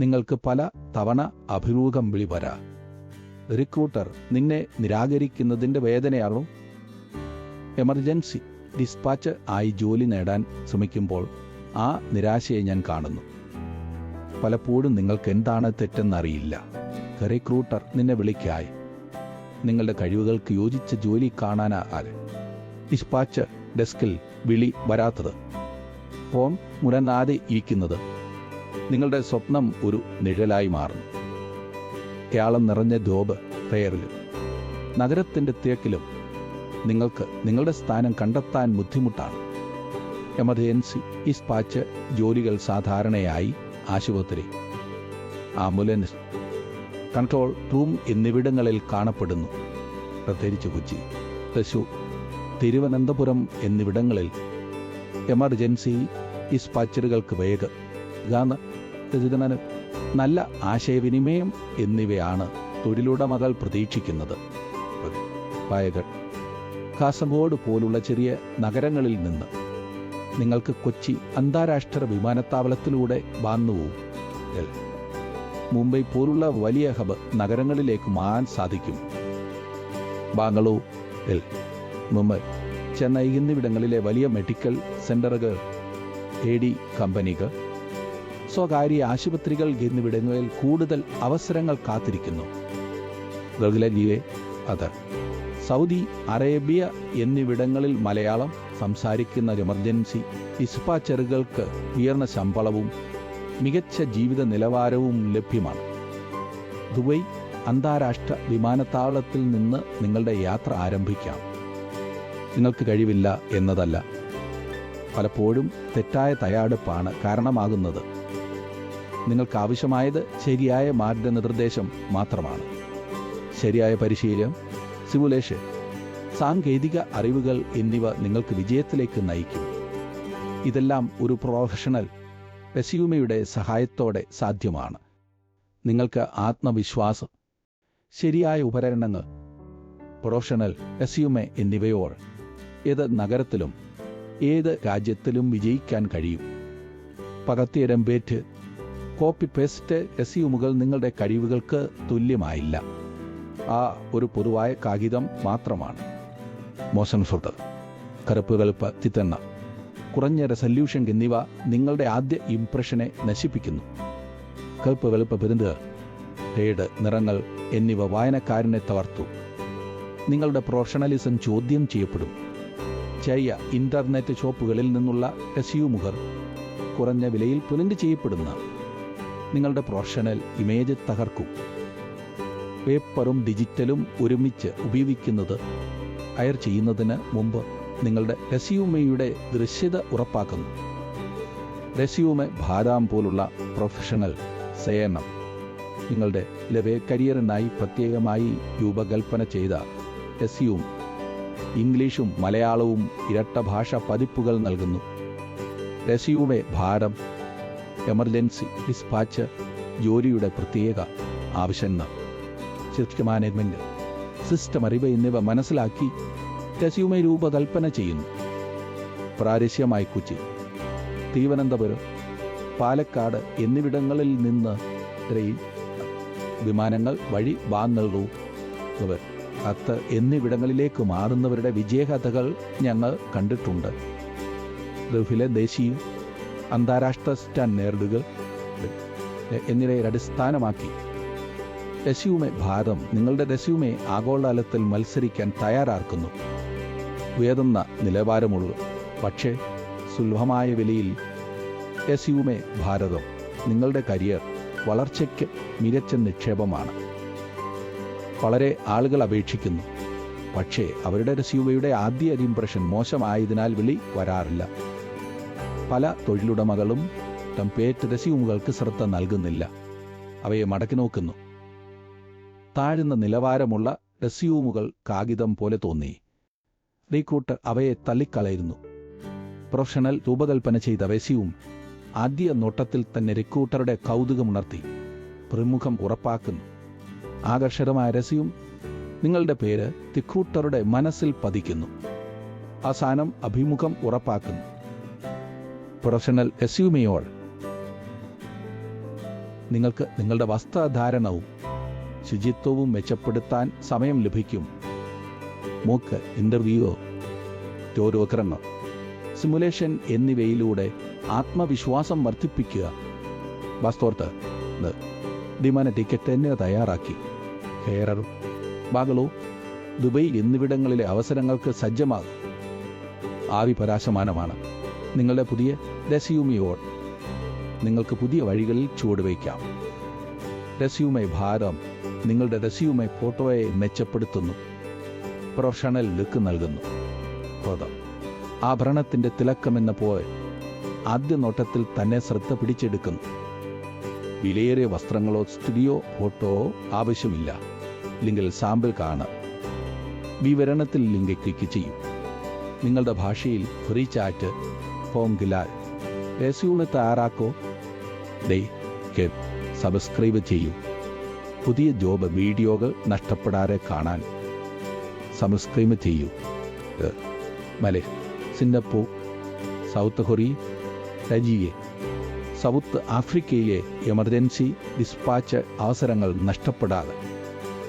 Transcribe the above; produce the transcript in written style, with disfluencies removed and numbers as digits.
നിങ്ങൾക്ക് പല തവണ അഭിമുഖം വിളി വരാം. റിക്രൂട്ടർ നിന്നെ നിരാകരിക്കുന്നതിൻ്റെ വേദനയാണോ? എമർജൻസി ഡിസ്പാച്ച് ആയി ജോലി നേടാൻ ശ്രമിക്കുമ്പോൾ ആ നിരാശയെ ഞാൻ കാണുന്നു. പലപ്പോഴും നിങ്ങൾക്ക് എന്താണ് തെറ്റെന്നറിയില്ല. റിക്രൂട്ടർ നിന്നെ വിളിക്കായി നിങ്ങളുടെ കഴിവുകൾക്ക് യോജിച്ച ജോലി കാണാനാല് ഡിസ്പാച്ച് ഡെസ്കിൽ വിളി വരാത്തത്, ഫോൺ മുരനാതെ ഇരിക്കുന്നത്, നിങ്ങളുടെ സ്വപ്നം ഒരു നിഴലായി മാറുന്നു. കേളം നിറഞ്ഞ ജോബ് ഫെയറിലും നഗരത്തിൻ്റെ തിരക്കിലും നിങ്ങൾക്ക് നിങ്ങളുടെ സ്ഥാനം കണ്ടെത്താൻ ബുദ്ധിമുട്ടാണ്. എമർജൻസി ഡിസ്പാച്ച് ജോലികൾ സാധാരണയായി ആശുപത്രി, ആംബുലൻസ്, കൺട്രോൾ റൂം എന്നിവിടങ്ങളിൽ കാണപ്പെടുന്നു. പ്രത്യേകിച്ച് കൊച്ചി, തൃശൂർ, തിരുവനന്തപുരം എന്നിവിടങ്ങളിൽ എമർജൻസി ഡിസ്പാച്ചറുകൾക്ക് വേഗം, നല്ല ആശയവിനിമയം എന്നിവയാണ് തൊഴിലുടമകൾ പ്രതീക്ഷിക്കുന്നത്. പായകൾ, കാസർഗോഡ് പോലുള്ള ചെറിയ നഗരങ്ങളിൽ നിന്ന് നിങ്ങൾക്ക് കൊച്ചി അന്താരാഷ്ട്ര വിമാനത്താവളത്തിലൂടെ വന്നുപോകും. മുംബൈ പോലുള്ള വലിയ ഹബ് നഗരങ്ങളിലേക്ക് മാറാൻ സാധിക്കും. ബാംഗ്ലൂർ, മുംബൈ, ചെന്നൈ എന്നിവിടങ്ങളിലെ വലിയ മെഡിക്കൽ സെൻ്ററുകൾ, AD കമ്പനികൾ, സ്വകാര്യ ആശുപത്രികൾ എന്നിവിടങ്ങളിൽ കൂടുതൽ അവസരങ്ങൾ കാത്തിരിക്കുന്നു. ഗൾഫിലെ സൗദി അറേബ്യ എന്നിവിടങ്ങളിൽ മലയാളം സംസാരിക്കുന്ന എമർജൻസി ഡിസ്പാച്ചറുകൾക്ക് ഉയർന്ന ശമ്പളവും മികച്ച ജീവിത നിലവാരവും ലഭ്യമാണ്. ദുബൈ അന്താരാഷ്ട്ര വിമാനത്താവളത്തിൽ നിന്ന് നിങ്ങളുടെ യാത്ര ആരംഭിക്കാം. നിങ്ങൾക്ക് കഴിവില്ല എന്നതല്ല, പലപ്പോഴും തെറ്റായ തയ്യാറെടുപ്പാണ് കാരണമാകുന്നത്. നിങ്ങൾക്ക് ആവശ്യമായത് ശരിയായ മാർഗനിർദ്ദേശം മാത്രമാണ്. ശരിയായ പരിശീലനം, സിമുലേഷൻ, സാങ്കേതിക അറിവുകൾ എന്നിവ നിങ്ങൾക്ക് വിജയത്തിലേക്ക് നയിക്കും. ഇതെല്ലാം ഒരു പ്രൊഫഷണൽ റെസ്യൂമെയുടെ സഹായത്തോടെ സാധ്യമാണ്. നിങ്ങൾക്ക് ആത്മവിശ്വാസം, ശരിയായ ഉപകരണങ്ങൾ, പ്രൊഫഷണൽ റെസ്യൂമെ എന്നിവയോട് ഏത് നഗരത്തിലും ഏത് രാജ്യത്തിലും വിജയിക്കാൻ കഴിയും. പകർത്തിയിടം പേറ്റ്, കോപ്പി പേസ്റ്റ് റെസ്യൂമുകൾ നിങ്ങളുടെ കഴിവുകൾക്ക് തുല്യമായില്ല. ആ ഒരു പൊതുവായ കാഗിതം മാത്രമാണ്. മോശം സുഹൃത്ത്, കറുപ്പ് വെളുപ്പ് ചിത്രണ, കുറഞ്ഞ റെസല്യൂഷൻ എന്നിവ നിങ്ങളുടെ ആദ്യ ഇംപ്രഷനെ നശിപ്പിക്കുന്നു. കറുപ്പ് വെളുപ്പ് പെരുന്ത്, ഷെയ്ഡ്, നിറങ്ങൾ എന്നിവ വായനക്കാരനെ തളർത്തു. നിങ്ങളുടെ പ്രൊഫഷണലിസം ചോദ്യം ചെയ്യപ്പെടും. ചെറിയ ഇൻ്റർനെറ്റ് ഷോപ്പുകളിൽ നിന്നുള്ള റെസ്യൂമുകൾ കുറഞ്ഞ വിലയിൽ പ്രിന്റ് ചെയ്യപ്പെടുന്ന നിങ്ങളുടെ പ്രൊഫഷണൽ ഇമേജ് തകർക്കും. പേപ്പറും ഡിജിറ്റലും ഒരുമിച്ച് ഉപയോഗിക്കുന്നത് ഹയർ ചെയ്യുന്നതിന് മുമ്പ് നിങ്ങളുടെ റെസ്യൂമെയുടെ ദൃശ്യത ഉറപ്പാക്കുന്നു. റെസ്യൂമെ ഭാരം പോലുള്ള പ്രൊഫഷണൽ സേവനം നിങ്ങളുടെ കരിയറിനായി പ്രത്യേകമായി രൂപകൽപ്പന ചെയ്ത റെസ്യൂം ഇംഗ്ലീഷും മലയാളവും ഇരട്ട ഭാഷ പതിപ്പുകൾ നൽകുന്നു. റെസ്യൂമെ ഭാരം, എമർജൻസി ഡിസ്പാച്ച് ജോലിയുടെ പ്രത്യേക ആവശ്യങ്ങൾ, സിസ്റ്റം മാനേജ്മെൻറ്റ്, സിസ്റ്റം അറിവ് എന്നിവ മനസ്സിലാക്കി റെസ്യൂമെ രൂപകൽപ്പന ചെയ്യുന്നു. പ്രാദേശികമായി കൊച്ചി, തിരുവനന്തപുരം, പാലക്കാട് എന്നിവിടങ്ങളിൽ നിന്ന് ട്രെയിൻ, വിമാനങ്ങൾ വഴി ബാംഗ്ലൂർ, കത്ത് എന്നിവിടങ്ങളിലേക്ക് മാറുന്നവരുടെ വിജയകഥകൾ ഞങ്ങൾ കണ്ടിട്ടുണ്ട്. ഗൾഫിലെ ദേശീയ അന്താരാഷ്ട്ര സ്റ്റാൻഡേർഡുകൾ എന്നിവയെ അടിസ്ഥാനമാക്കി റെസ്യൂമെ ഭാരം നിങ്ങളുടെ റെസ്യൂമെ ആഗോളതലത്തിൽ മത്സരിക്കാൻ തയ്യാറാക്കുന്നു. ഉയർന്ന നിലവാരമുള്ള പക്ഷേ സുലഭമായ വിലയിൽ റെസ്യൂമെ ഭാരതം നിങ്ങളുടെ കരിയർ വളർച്ചയ്ക്ക് മികച്ച നിക്ഷേപമാണ്. വളരെ ആളുകൾ അപേക്ഷിക്കുന്നു, പക്ഷേ അവരുടെ റെസ്യൂമെയുടെ ആദ്യ ഇംപ്രഷൻ മോശമായതിനാൽ വിളി വരാറില്ല. പല തൊഴിലുടമകളും ടെംപ്ലേറ്റ് റെസ്യൂമുകൾക്ക് ശ്രദ്ധ നൽകുന്നില്ല, അവയെ മടക്കി നോക്കുന്നു. താഴ്ന്ന നിലവാരമുള്ള റെസ്യൂമുകൾ കാഗിതം പോലെ തോന്നി. റിക്രൂട്ടർ അവയെ തള്ളിക്കളയുന്നു. പ്രൊഫഷണൽ രൂപകൽപ്പന ചെയ്ത റെസ്യൂം ആദ്യ നോട്ടത്തിൽ തന്നെ റിക്രൂട്ടറുടെ കൗതുകമുണർത്തി. പ്രമുഖം ഉറപ്പാക്കുന്നു. ആകർഷകമായ റെസ്യൂം നിങ്ങളുടെ പേര് റിക്രൂട്ടറുടെ മനസ്സിൽ പതിക്കുന്നു. അവസാനം അഭിമുഖം ഉറപ്പാക്കുന്നു. പ്രൊഫഷണൽ റെസ്യൂമെയോട് നിങ്ങൾക്ക് നിങ്ങളുടെ വസ്ത്രധാരണവും ശുചിത്വവും മെച്ചപ്പെടുത്താൻ സമയം ലഭിക്കും. മൂക്ക് ഇൻ്റർവ്യൂവോ ചോരോക്രങ്ങൾ സിമുലേഷൻ എന്നിവയിലൂടെ ആത്മവിശ്വാസം വർദ്ധിപ്പിക്കുക. വാസ്തോർത്ത് വിമാന ടിക്കറ്റ് തന്നെ തയ്യാറാക്കി ഹെയററും ബാഗളോ ദുബൈ എന്നിവിടങ്ങളിലെ അവസരങ്ങൾക്ക് സജ്ജമാകും. ആവി പരാശമാനമാണ് നിങ്ങളുടെ പുതിയ റെസ്യൂമിയോൾ. നിങ്ങൾക്ക് പുതിയ വഴികളിൽ ചുവടുവയ്ക്കാം. റെസ്യൂമെ ഭാരം നിങ്ങളുടെ റെസ്യൂമെ ഫോട്ടോയെ മെച്ചപ്പെടുത്തുന്നു, പ്രൊഫഷണൽ ലുക്ക് നൽകുന്നു. ആഭരണത്തിൻ്റെ തിളക്കമെന്ന പോലെ ആദ്യ നോട്ടത്തിൽ തന്നെ ശ്രദ്ധ പിടിച്ചെടുക്കുന്നു. വിലയേറിയ വസ്ത്രങ്ങളോ സ്റ്റുഡിയോ ഫോട്ടോയോ ആവശ്യമില്ല. ലിങ്കിൽ സാമ്പിൾ കാണാം. വിവരണത്തിൽ ലിങ്ക് ക്ലിക്ക് ചെയ്യും. നിങ്ങളുടെ ഭാഷയിൽ ഫ്രീ ചാറ്റ് ഫോം ഗിലാൽ റെസ്യൂമെ തയ്യാറാക്കോ. സബ്സ്ക്രൈബ് ചെയ്യൂ. പുതിയ ജോബ് വീഡിയോകൾ നഷ്ടപ്പെടാതെ കാണാൻ സബ്സ്ക്രൈബ് ചെയ്യൂ. മലേഷ്യ, സിംഗപ്പൂർ, സൗത്ത് കൊറിയ, രജിയെ സൗത്ത് ആഫ്രിക്കയിലെ എമർജൻസി ഡിസ്പാച്ച് അവസരങ്ങൾ നഷ്ടപ്പെടാതെ